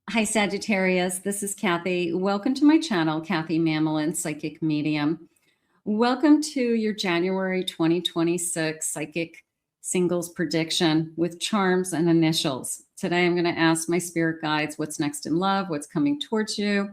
Hi, Sagittarius. This is Kathy. Welcome to my channel, Kathy Mamolen, Psychic Medium. Welcome to your January 2026 Psychic Singles Prediction with charms and initials. Today, I'm going to ask my spirit guides what's next in love, what's coming towards you.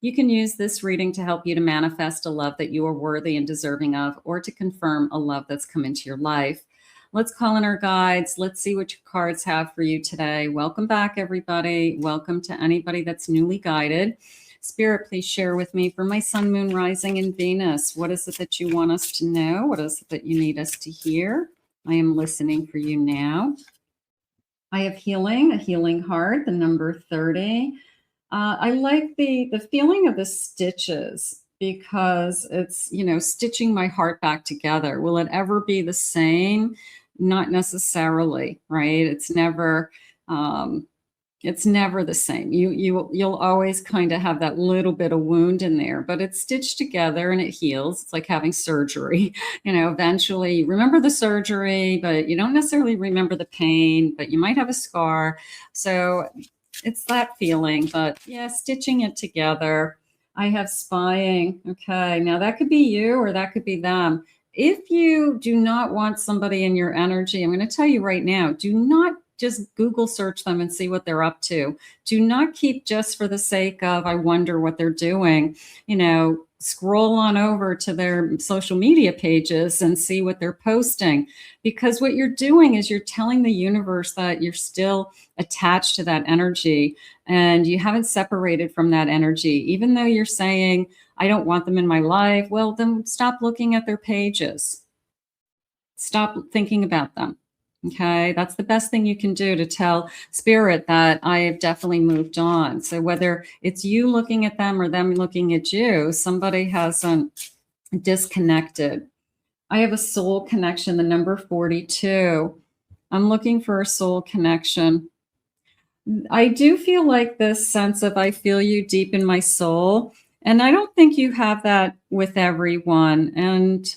You can use this reading to help you to manifest a love that you are worthy and deserving of, or to confirm a love that's come into your life. Let's call in our guides. Let's see what your cards have for you today. Welcome back, everybody. Welcome to anybody that's newly guided. Spirit, please share with me for my sun, moon, rising, and Venus. What is it that you want us to know? What is it that you need us to hear? I am listening for you now. I have healing, a healing heart, the number 30. I like the feeling of the stitches because it's, stitching my heart back together. Will it ever be the same? Not necessarily, right? It's never the same. You'll always kind of have that little bit of wound in there, but it's stitched together and it heals. It's like having surgery. Eventually you remember the surgery, but you don't necessarily remember the pain, but you might have a scar. So it's that feeling, but yeah, stitching it together. I have spying. Okay, now that could be you or that could be them. If you do not want somebody in your energy, I'm going to tell you right now, do not just Google search them and see what they're up to. Do not keep just for the sake of, I wonder what they're doing. Scroll on over to their social media pages and see what they're posting. Because what you're doing is you're telling the universe that you're still attached to that energy and you haven't separated from that energy. Even though you're saying, I don't want them in my life, well, then stop looking at their pages. Stop thinking about them. Okay, that's the best thing you can do to tell spirit that I have definitely moved on. So whether it's you looking at them or them looking at you, somebody hasn't disconnected. I have a soul connection, the number 42. I'm looking for a soul connection. I do feel like this sense of I feel you deep in my soul. And I don't think you have that with everyone. And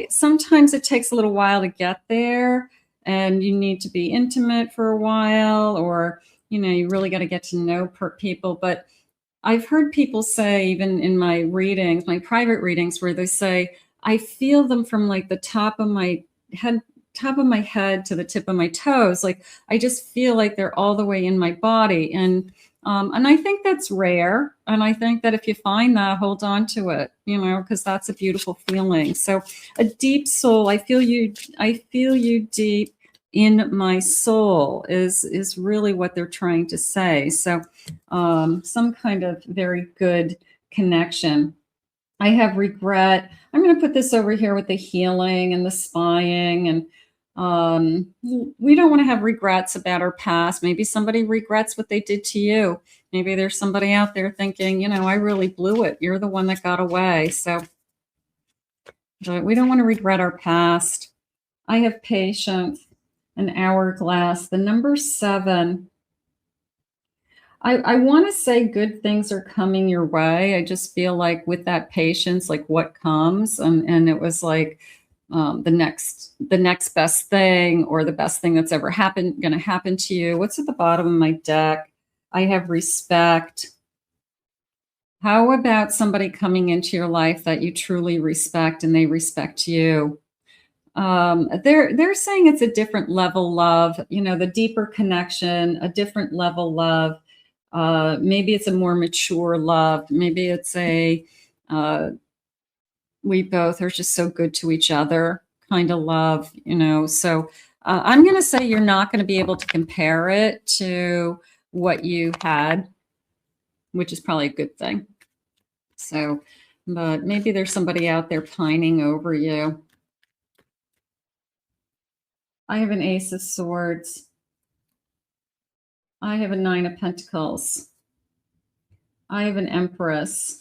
sometimes it takes a little while to get there, and you need to be intimate for a while, or you really got to get to know people. But I've heard people say, even in my readings, my private readings, where they say, I feel them from like the top of my head to the tip of my toes. Like I just feel like they're all the way in my body. And I think that's rare. And I think that if you find that, hold on to it, because that's a beautiful feeling. So a deep soul, I feel you deep in my soul is really what they're trying to say. So some kind of very good connection. I have regret. I'm going to put this over here with the healing and the spying, and we don't want to have regrets about our past. Maybe somebody regrets what they did to you. Maybe there's somebody out there thinking, I really blew it. You're the one that got away. So but we don't want to regret our past. I have patience, an hourglass, the number 7. I want to say good things are coming your way. I just feel like with that patience, like what comes, and it was like the next best thing, or the best thing that's ever going to happen to you. What's at the bottom of my deck? I have respect. How about somebody coming into your life that you truly respect and they respect you? They're saying it's a different level love, the deeper connection, a different level love. Maybe it's a more mature love. Maybe it's we both are just so good to each other kind of love, So I'm going to say you're not going to be able to compare it to what you had, which is probably a good thing. So, but maybe there's somebody out there pining over you. I have an Ace of Swords. I have a 9 of Pentacles. I have an Empress.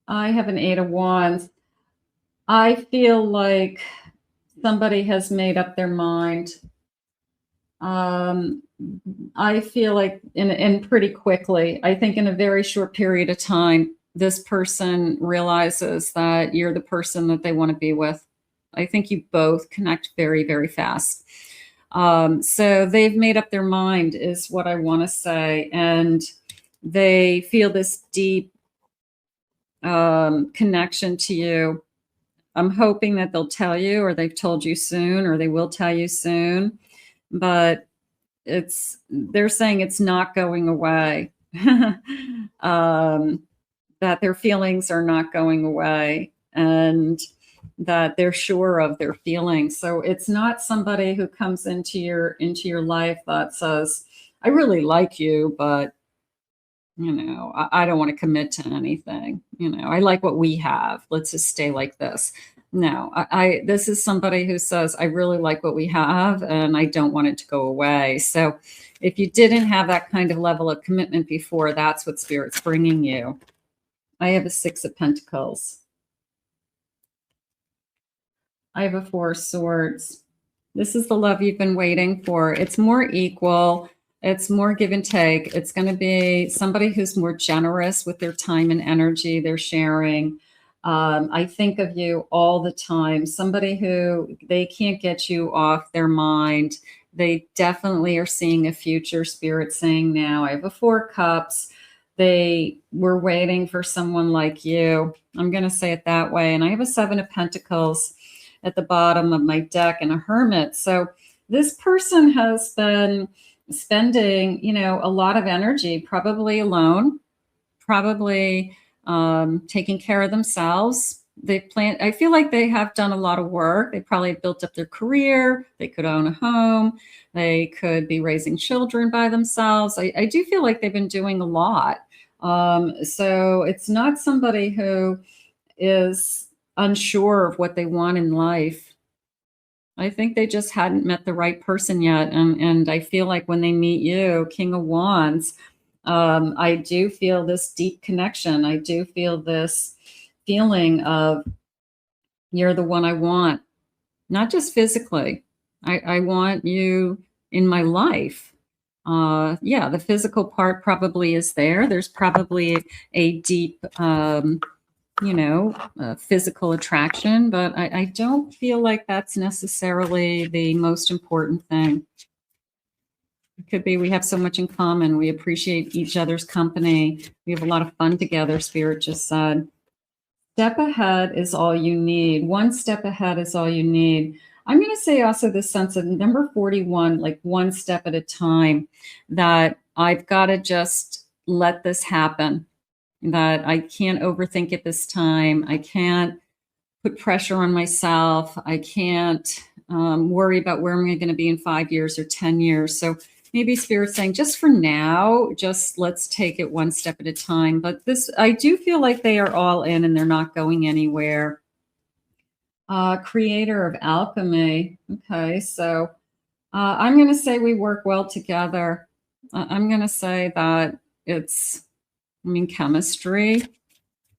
I have an 8 of Wands. I feel like somebody has made up their mind. I feel like in pretty quickly, I think in a very short period of time, this person realizes that you're the person that they want to be with. I think you both connect very, very fast. So they've made up their mind is what I want to say. And they feel this deep connection to you. I'm hoping that they'll tell you, or they've told you soon, or they will tell you soon. But they're saying it's not going away. That their feelings are not going away, and that they're sure of their feelings. So it's not somebody who comes into your life that says, I really like you, but I don't want to commit to anything. I like what we have. Let's just stay like this. No, this is somebody who says, I really like what we have and I don't want it to go away. So if you didn't have that kind of level of commitment before, that's what Spirit's bringing you. I have a 6 of Pentacles. I have a 4 of Swords. This is the love you've been waiting for. It's more equal. It's more give and take. It's going to be somebody who's more generous with their time and energy they're sharing. I think of you all the time. Somebody who they can't get you off their mind. They definitely are seeing a future. Spirit saying now. I have a 4 cups. They were waiting for someone like you. I'm going to say it that way. And I have a 7 of Pentacles at the bottom of my deck and a Hermit. So this person has been spending, a lot of energy, probably alone, probably taking care of themselves. I feel like they have done a lot of work. They probably built up their career. They could own a home. They could be raising children by themselves. I do feel like they've been doing a lot. So it's not somebody who is unsure of what they want in life. I think they just hadn't met the right person yet. And I feel like when they meet you, King of Wands, I do feel this deep connection. I do feel this feeling of you're the one I want, not just physically. I want you in my life. Yeah, the physical part probably is there. There's probably a deep physical attraction, but I don't feel like that's necessarily the most important thing. It could be we have so much in common. We appreciate each other's company. We have a lot of fun together, Spirit just said. Step ahead is all you need. One step ahead is all you need. I'm going to say also this sense of number 41, like one step at a time, that I've got to just let this happen. That I can't overthink it this time. I can't put pressure on myself. I can't worry about where am I going to be in 5 years or 10 years. So maybe Spirit's saying just for now, just let's take it one step at a time. But I do feel like they are all in and they're not going anywhere. Creator of alchemy. Okay, so I'm going to say we work well together. I'm going to say that it's chemistry,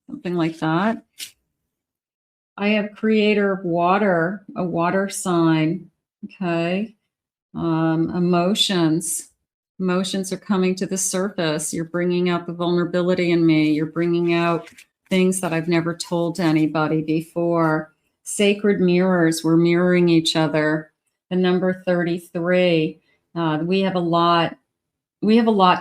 something like that. I have creator of water, a water sign. Okay. Emotions are coming to the surface. You're bringing out the vulnerability in me. You're bringing out things that I've never told anybody before. Sacred mirrors, we're mirroring each other. The number 33, we have a lot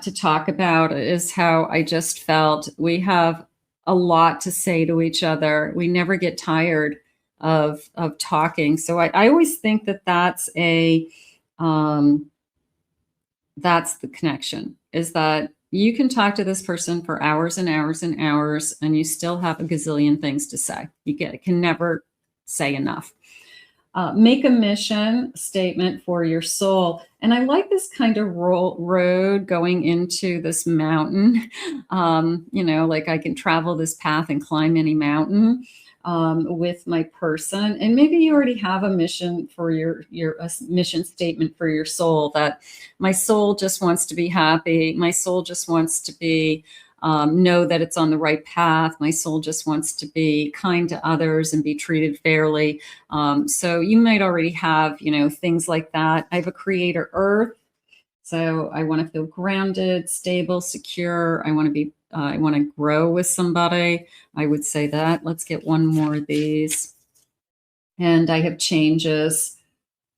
to talk about, is how I just felt. We have a lot to say to each other. We never get tired of talking. So I always think that that's the connection, is that you can talk to this person for hours and hours and hours, and you still have a gazillion things to say. Can never say enough. Make a mission statement for your soul. And I like this kind of road going into this mountain. Like I can travel this path and climb any mountain with my person. And maybe you already have a mission for your mission statement for your soul, that my soul just wants to be happy. My soul just wants to be know that it's on the right path. My soul just wants to be kind to others and be treated fairly. So you might already have, things like that. I have a creator earth. So I want to feel grounded, stable, secure. I want to grow with somebody. I would say that. Let's get one more of these. And I have changes.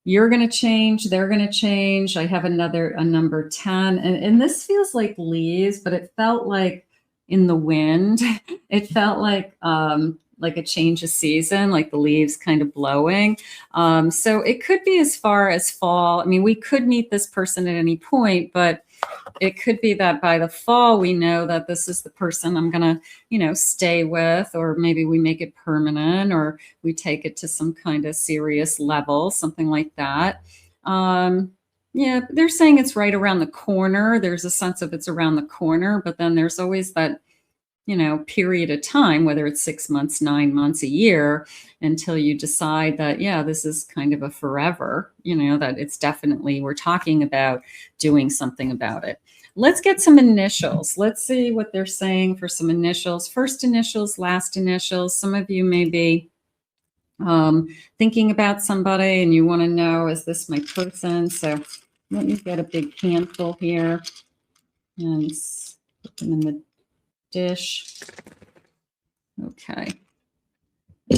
You're going to change. They're going to change. I have a number 10. And this feels like leaves, but it felt like in the wind. It felt like a change of season, like the leaves kind of blowing. So it could be as far as fall. I mean, we could meet this person at any point, but it could be that by the fall, we know that this is the person I'm going to, stay with, or maybe we make it permanent, or we take it to some kind of serious level, something like that. Yeah, they're saying it's right around the corner. There's a sense of it's around the corner, but then there's always that, period of time, whether it's 6 months, 9 months, a year, until you decide that, yeah, this is kind of a forever, that it's definitely, we're talking about doing something about it. Let's get some initials. Let's see what they're saying for some initials. First initials, last initials. Some of you may be thinking about somebody and you want to know, is this my person? So let me get a big handful here and put them in the dish. Okay.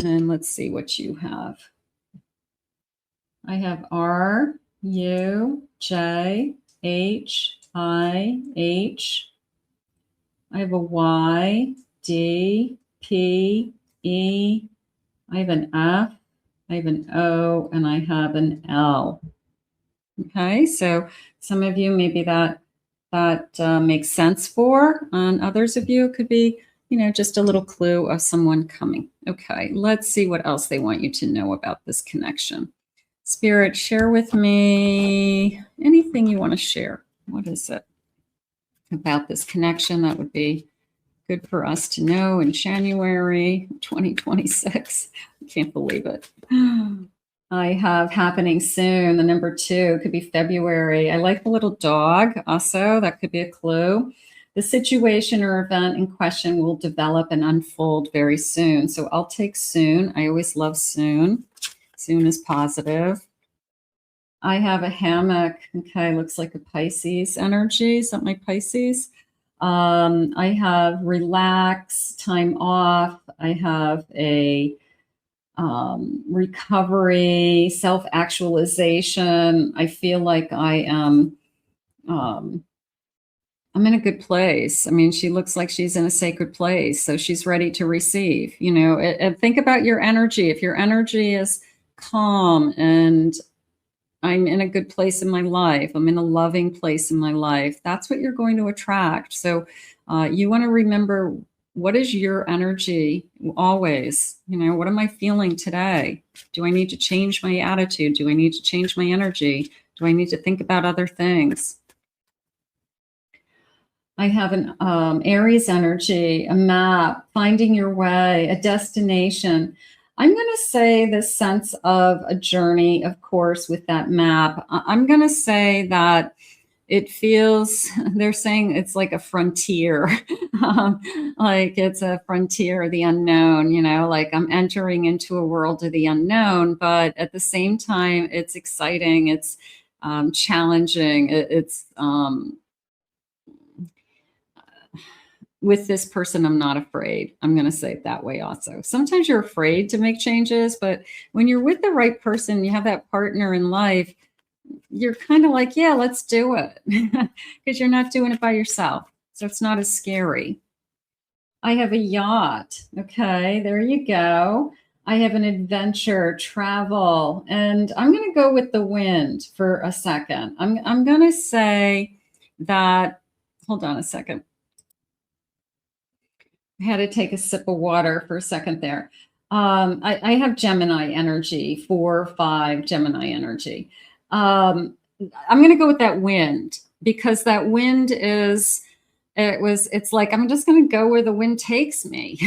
And let's see what you have. I have R, U, J, H, I, H. I have a Y, D, P, E. I have an F, I have an O, and I have an L. Okay, so some of you, maybe that makes sense for. On others of you, it could be, just a little clue of someone coming. Okay, let's see what else they want you to know about this connection. Spirit, share with me anything you want to share. What is it about this connection that would be good for us to know in January 2026? I can't believe it. I have happening soon. The number 2 could be February. I like the little dog also. That could be a clue. The situation or event in question will develop and unfold very soon. So I'll take soon. I always love soon. Soon is positive. I have a hammock. Okay, looks like a Pisces energy. Is that my Pisces? I have relax, time off. I have a recovery, self-actualization. I feel like I am, I'm in a good place. I mean, she looks like she's in a sacred place, so she's ready to receive. And think about your energy. If your energy is calm and I'm in a good place in my life, I'm in a loving place in my life, that's what you're going to attract. So you want to remember, what is your energy always? What am I feeling today? Do I need to change my attitude? Do I need to change my energy? Do I need to think about other things? I have an Aries energy, a map, finding your way, a destination. I'm going to say the sense of a journey, of course, with that map. I'm going to say that it feels, they're saying it's like a frontier, like it's a frontier of the unknown, like I'm entering into a world of the unknown, but at the same time, it's exciting, it's challenging, it's with this person, I'm not afraid. I'm going to say it that way also. Sometimes you're afraid to make changes, but when you're with the right person, you have that partner in life, you're kind of like, yeah, let's do it, because you're not doing it by yourself. So it's not as scary. I have a yacht. Okay, there you go. I have an adventure, travel, and I'm going to go with the wind for a second. I'm going to say that, hold on a second. I had to take a sip of water for a second there. I have Gemini energy, 4, 5 Gemini energy. I'm going to go with that wind, because that wind is, it's like, I'm just going to go where the wind takes me.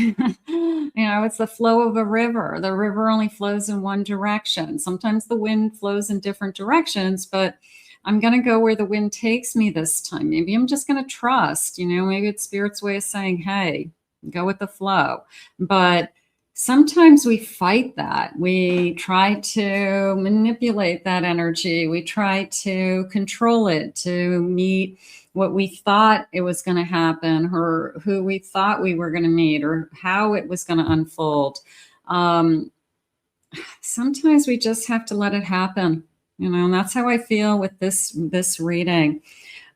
It's the flow of a river. The river only flows in one direction. Sometimes the wind flows in different directions, but I'm going to go where the wind takes me this time. Maybe I'm just going to trust, maybe it's Spirit's way of saying, hey, go with the flow. But sometimes we fight that. We try to manipulate that energy. We try to control it to meet what we thought it was going to happen, or who we thought we were going to meet, or how it was going to unfold. Sometimes we just have to let it happen. you know, and that's how I feel with this reading.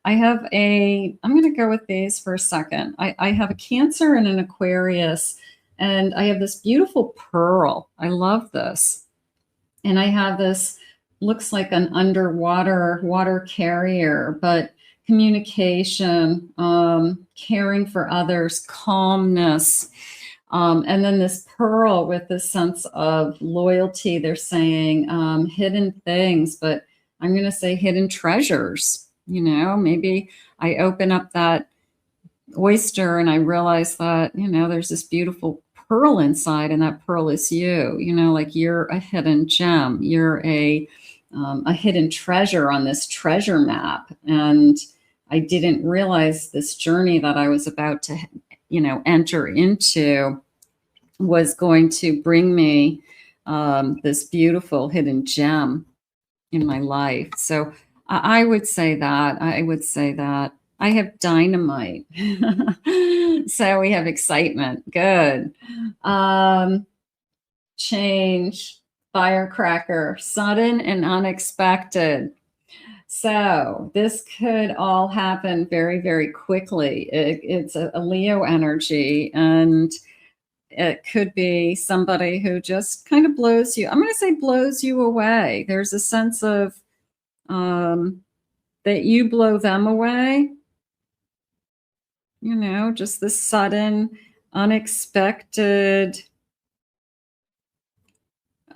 I'm going to go with these for a second. I have a Cancer and an Aquarius, and I have this beautiful pearl. I love this. And I have this, looks like an underwater water carrier, but communication, caring for others, calmness. And then this pearl with this sense of loyalty. They're saying hidden things, but I'm going to say hidden treasures. You know, maybe I open up that oyster and I realize that, you know, there's this beautiful pearl inside, and that pearl is you. You know, like you're a hidden gem. You're a hidden treasure on this treasure map. And I didn't realize this journey that I was about to, you know, enter into was going to bring me this beautiful hidden gem in my life. So I would say that. I would say that. I have dynamite. So we have excitement. Good. Change, firecracker, sudden and unexpected. So this could all happen very, very quickly. It's a Leo energy, and it could be somebody who just kind of blows you. I'm going to say blows you away. There's a sense of that you blow them away. You know, just the sudden, unexpected.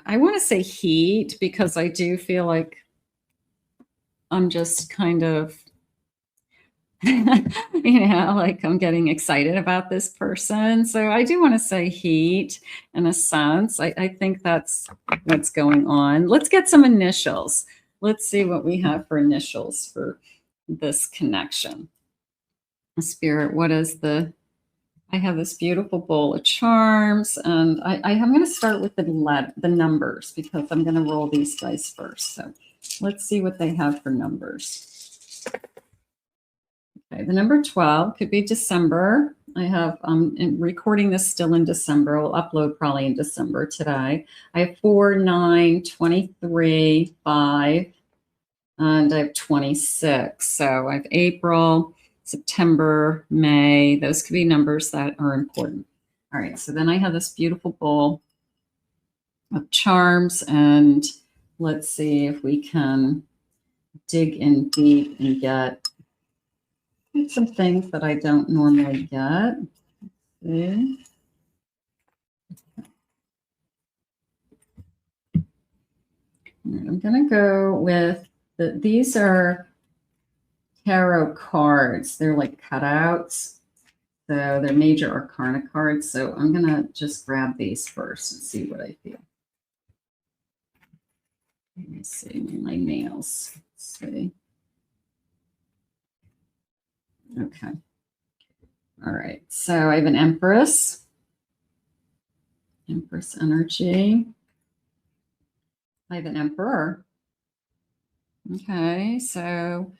I want to say heat, because I do feel like I'm just kind of, you know, like I'm getting excited about this person. So I do want to say heat in a sense. I think that's what's going on. Let's get some initials. Let's see what we have for initials for this connection. Spirit, what is I have this beautiful bowl of charms, and I'm going to start with the numbers, because I'm going to roll these dice first. So let's see what they have for numbers. Okay, the number 12 could be December. I have, recording this still in December. I'll upload probably in December today. I have 4, 9, 23, 5, and I have 26. So I have April, September, May. Those could be numbers that are important. All right, so then I have this beautiful bowl of charms, and let's see if we can dig in deep and get some things that I don't normally get. Okay. I'm going to go with these are tarot cards. They're like cutouts. So they're major arcana cards. So I'm going to just grab these first and see what I feel. Let me see my nails. Let's see. Okay. All right. So I have an Empress. Empress energy. I have an Emperor. Okay. So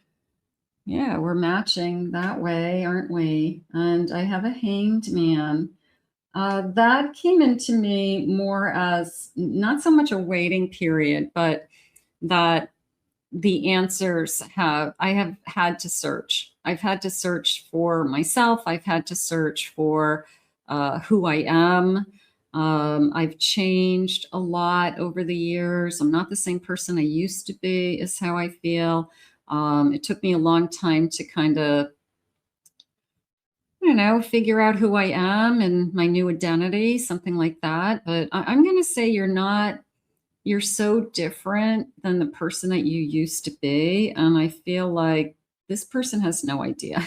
yeah, we're matching that way, aren't we? And I have a Hanged Man. That came into me more as not so much a waiting period, but that the answers I have had to search. I've had to search for myself. I've had to search for who I am. I've changed a lot over the years. I'm not the same person I used to be, is how I feel. It took me a long time to kind of, you know, figure out who I am and my new identity, something like that. But I'm going to say you're so different than the person that you used to be. And I feel like this person has no idea,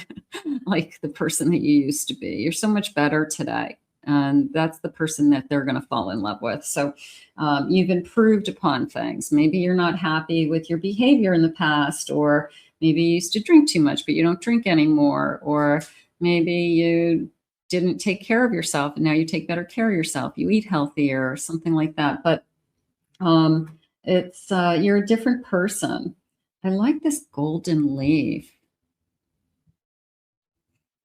like the person that you used to be. You're so much better today. And that's the person that they're going to fall in love with. So you've improved upon things. Maybe you're not happy with your behavior in the past, or maybe you used to drink too much, but you don't drink anymore. Or maybe you didn't take care of yourself and now you take better care of yourself. You eat healthier or something like that. But it's you're a different person. I like this golden leaf.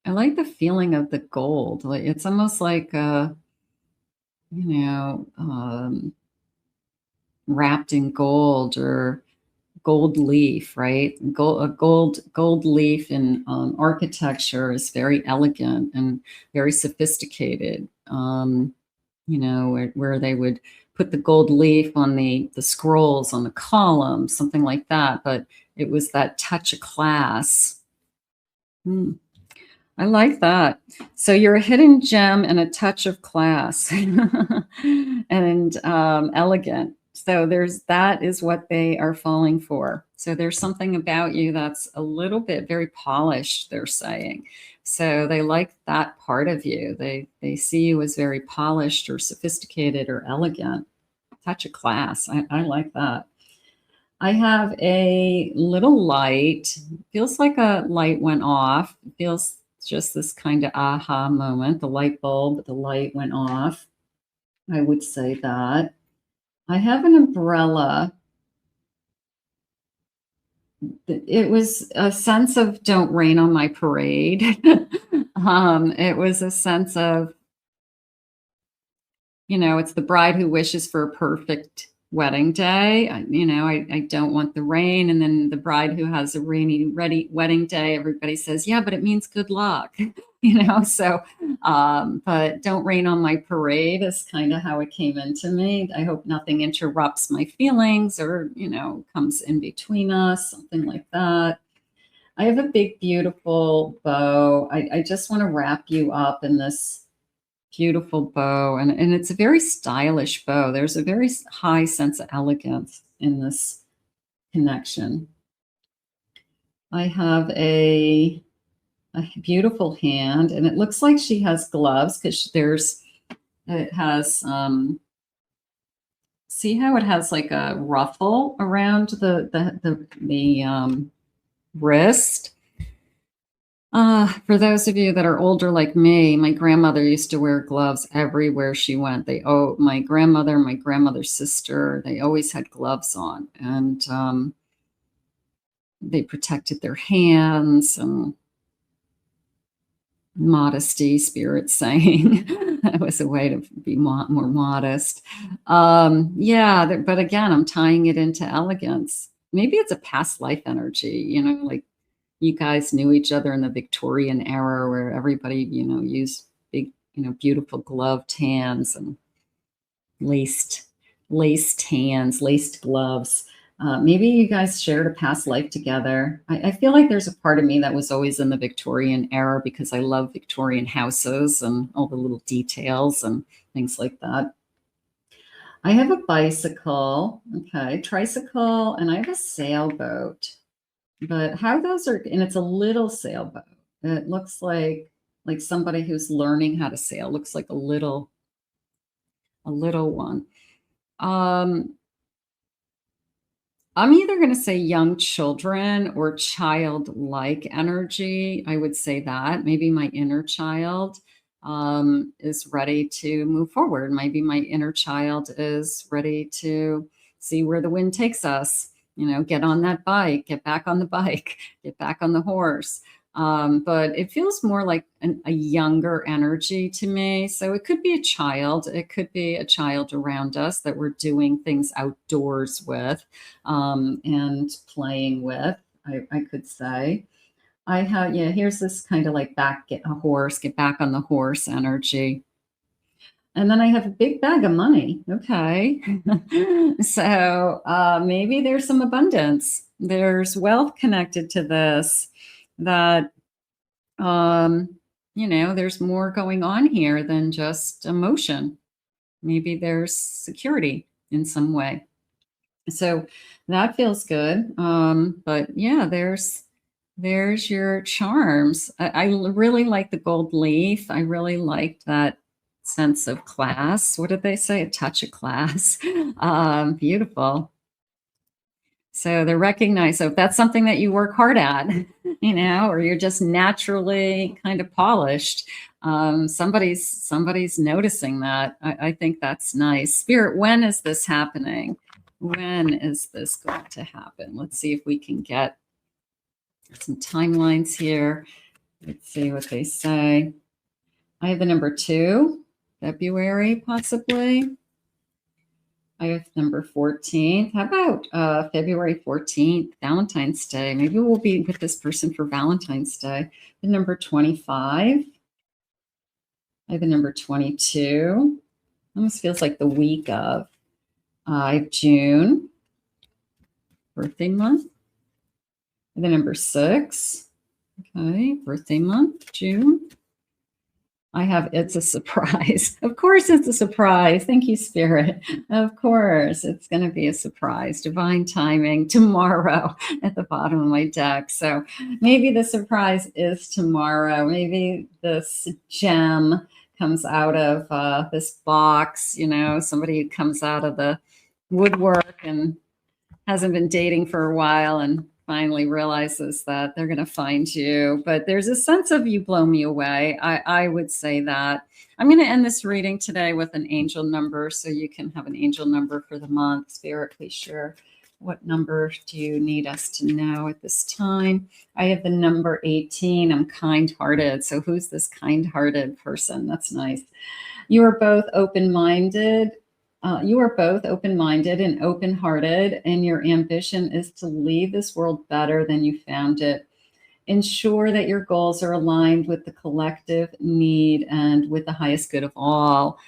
I like the feeling of the gold. Like it's almost like wrapped in gold, or gold leaf, right? A gold leaf in architecture is very elegant and very sophisticated. You know, where they would put the gold leaf on the scrolls on the columns, something like that. But it was that touch of class. I like that. So you're a hidden gem and a touch of class and elegant. So that is what they are falling for. So there's something about you that's a little bit very polished, they're saying. So they like that part of you. They see you as very polished or sophisticated or elegant. Touch of class. I like that. I have a little light. Feels like a light went off. It feels just this kind of aha moment. The light bulb, the light went off. I would say that. I have an umbrella. It was a sense of don't rain on my parade. It was a sense of, you know, it's the bride who wishes for a perfect wedding day. I don't want the rain. And then the bride who has a ready wedding day, everybody says, yeah, but it means good luck, so, but don't rain on my parade is kind of how it came into me. I hope nothing interrupts my feelings or, comes in between us, something like that. I have a big, beautiful bow. I just want to wrap you up in this beautiful bow, and it's a very stylish bow. There's a very high sense of elegance in this connection. I have a beautiful hand, and it looks like she has gloves because it has see how it has like a ruffle around the wrist. For those of you that are older like me, my grandmother used to wear gloves everywhere she went. My grandmother, my grandmother's sister, they always had gloves on, and they protected their hands, and modesty, spirit saying. That was a way to be more modest. But again, I'm tying it into elegance. Maybe it's a past life energy, like you guys knew each other in the Victorian era where everybody, used big, beautiful gloved hands and laced hands, laced gloves. Maybe you guys shared a past life together. I feel like there's a part of me that was always in the Victorian era because I love Victorian houses and all the little details and things like that. I have a bicycle, tricycle, and I have a sailboat. But how those are, and it's a little sailboat. It looks like somebody who's learning how to sail. Looks like a little one. I'm either going to say young children or childlike energy. I would say that maybe my inner child is ready to move forward. Maybe my inner child is ready to see where the wind takes us. Get on that bike, get back on the bike, get back on the horse. But it feels more like a younger energy to me. So it could be a child. It could be a child around us that we're doing things outdoors with and playing with, I could say. Here's this kind of like get back on the horse energy. And then I have a big bag of money. Okay. So maybe there's some abundance. There's wealth connected to this that, there's more going on here than just emotion. Maybe there's security in some way. So that feels good. But yeah, there's your charms. I really like the gold leaf. I really liked that sense of class. What did they say? A touch of class. Beautiful. So they recognize, so if that's something that you work hard at, or you're just naturally kind of polished, somebody's noticing that. I think that's nice. Spirit, when is this happening? When is this going to happen? Let's see if we can get some timelines here. Let's see what they say. I have the number 2, February, possibly. I have number 14. How about February 14th, Valentine's Day? Maybe we'll be with this person for Valentine's Day. The number 25. I have the number 22. Almost feels like the week of. I have June, birthday month. The number 6. Okay, birthday month, June. I have It's a Surprise. Of course it's a surprise. Thank you, Spirit. Of course, it's going to be a surprise. Divine timing tomorrow at the bottom of my deck. So maybe the surprise is tomorrow. Maybe this gem comes out of this box, you know, somebody comes out of the woodwork and hasn't been dating for a while and finally realizes that they're going to find you. But there's a sense of you blow me away. I would say that. I'm going to end this reading today with an angel number so you can have an angel number for the month. Spirit, please share. What number do you need us to know at this time? I have the number 18. I'm kind-hearted. So who's this kind-hearted person? That's nice. You are both open-minded. You are both open-minded and open-hearted, and your ambition is to leave this world better than you found it. Ensure that your goals are aligned with the collective need and with the highest good of all.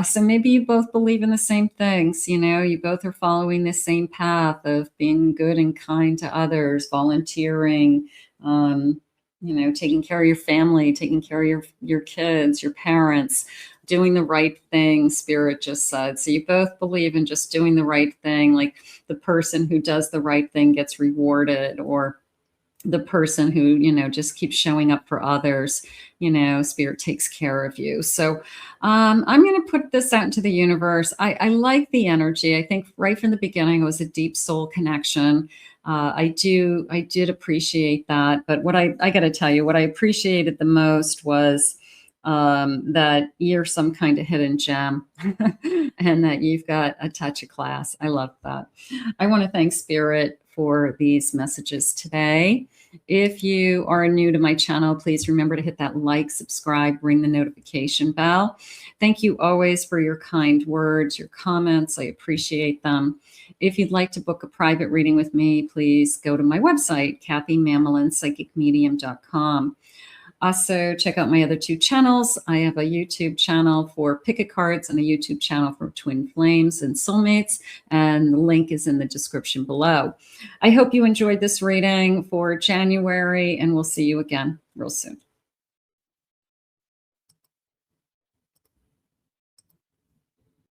So maybe you both believe in the same things. You know, you both are following the same path of being good and kind to others, volunteering, you know, taking care of your family, taking care of your kids, your parents, doing the right thing, Spirit just said. So you both believe in just doing the right thing, like the person who does the right thing gets rewarded, or the person who, you know, just keeps showing up for others, you know, Spirit takes care of you. So I'm going to put this out into the universe. I like the energy. I think right from the beginning, it was a deep soul connection. I did appreciate that. But what I got to tell you, what I appreciated the most was that you're some kind of hidden gem and that you've got a touch of class. I love that. I want to thank Spirit for these messages today. If you are new to my channel, please remember to hit that like, subscribe, ring the notification bell. Thank you always for your kind words, your comments. I appreciate them. If you'd like to book a private reading with me, please go to my website, kathymamolenspsychicmedium.com. Also, check out my other 2 channels. I have a YouTube channel for picket cards and a YouTube channel for Twin Flames and Soulmates, and the link is in the description below. I hope you enjoyed this reading for January, and we'll see you again real soon.